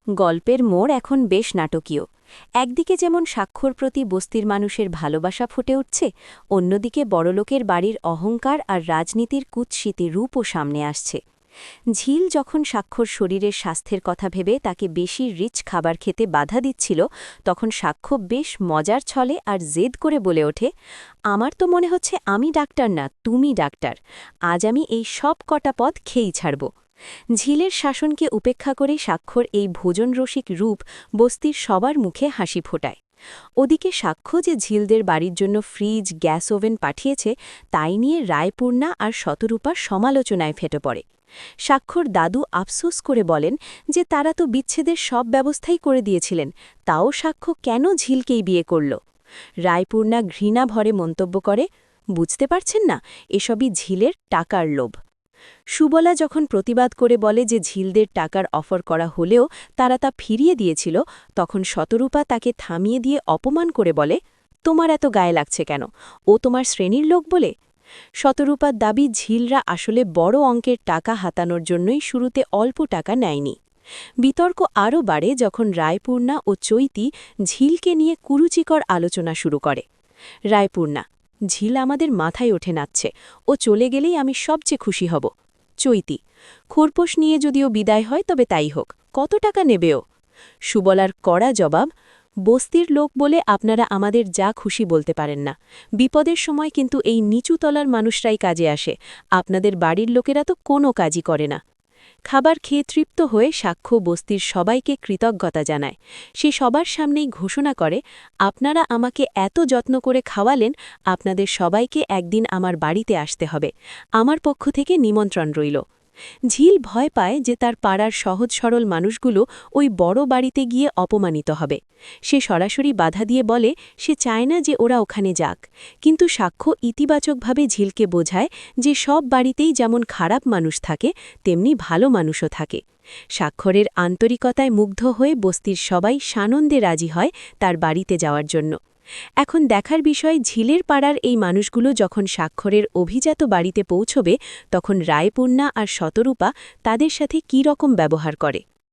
গল্পের মোড় এখন বেশ নাটকীয়। একদিকে যেমন স্বাক্ষর প্রতি বস্তির মানুষের ভালোবাসা ফুটে উঠছে, অন্যদিকে বড়লোকের বাড়ির অহংকার আর রাজনীতির কুৎসিতে রূপও সামনে আসছে। ঝিল যখন স্বাক্ষর শরীরের স্বাস্থ্যের কথা ভেবে তাকে বেশি রিচ খাবার খেতে বাধা দিচ্ছিল, তখন সাক্ষ্য বেশ মজার ছলে আর জেদ করে বলে ওঠে, আমার তো মনে হচ্ছে আমি ডাক্তার না, তুমি ডাক্তার। আজ আমি এই সব কটা পদ খেয়েই ছাড়ব। ঝিলের শাসনকে উপেক্ষা করে স্বাক্ষর এই ভোজনরসিক রূপ বস্তির সবার মুখে হাসি ফোটায়। ওদিকে সাক্ষ্য যে ঝিলদের বাড়ির জন্য ফ্রিজ, গ্যাস ওভেন পাঠিয়েছে, তাই নিয়ে রায়পূর্ণা আর শতরূপার সমালোচনায় ফেটে পড়ে। সাক্ষর দাদু আফসোস করে বলেন যে তারা তো বিচ্ছেদের সব ব্যবস্থাই করে দিয়েছিলেন, তাও সাক্ষ্য কেন ঝিলকেই বিয়ে করল। রায়পূর্ণা ঘৃণা ভরে মন্তব্য করে, বুঝতে পারছেন না, এসবই ঝিলের টাকার লোভ। সুবলা যখন প্রতিবাদ করে বলে যে ঝিলদের টাকার অফার করা হলেও তারা তা ফিরিয়ে দিয়েছিল, তখন শতরূপা তাকে থামিয়ে দিয়ে অপমান করে বলে, তোমার এত গায়ে লাগছে কেন, ও তোমার শ্রেণীর লোক বলে। শতরূপার দাবি ঝিলরা আসলে বড় অঙ্কের টাকা হাতানোর জন্যই শুরুতে অল্প টাকা নেয়নি। বিতর্ক আরও বাড়ে যখন রায়পূর্ণা ও চৈতি ঝিলকে নিয়ে কুরুচিকর আলোচনা শুরু করে। রায়পূর্ণা, ঝিল আমাদের মাথায় ওঠে নাচছে, ও চলে গেলেই আমি সবচেয়ে খুশি হব। চৈতি, খোরপোশ নিয়ে যদিও বিদায় হয় তবে তাই হোক, কত টাকা নেবেও। সুবলার কড়া জবাব, বস্তির লোক বলে আপনারা আমাদের যা খুশি বলতে পারেন না, বিপদের সময় কিন্তু এই নিচু তলার মানুষরাই কাজে আসে, আপনাদের বাড়ির লোকেরা তো কোনো কাজই করে না। খাবার খেয়ে তৃপ্ত হয়ে সাক্ষ্য বস্তির সবাইকে কৃতজ্ঞতা জানায়। সে সবার সামনেই ঘোষণা করে, আপনারা আমাকে এত যত্ন করে খাওয়ালেন, আপনাদের সবাইকে একদিন আমার বাড়িতে আসতে হবে, আমার পক্ষ থেকে নিমন্ত্রণ রইল। ঝিল ভয় পায় যে তার পাড়ার সহজ সরল মানুষগুলো ওই বড় বাড়িতে গিয়ে অপমানিত হবে। সে সরাসরি বাধা দিয়ে বলে সে চায় না যে ওরা ওখানে যাক, কিন্তু সাক্ষ্য ইতিবাচকভাবে ঝিলকে বোঝায় যে সব বাড়িতেই যেমন খারাপ মানুষ থাকে, তেমনি ভালো মানুষও থাকে। স্বাক্ষরের আন্তরিকতায় মুগ্ধ হয়ে বস্তির সবাই সানন্দে রাজি হয় তার বাড়িতে যাওয়ার জন্য। এখন দেখার বিষয়, ঝিলের পাড়ার এই মানুষগুলো যখন স্বাক্ষরের অভিজাত বাড়িতে পৌঁছবে, তখন রায়পূর্ণা আর শতরূপা তাদের সাথে কী রকম ব্যবহার করে।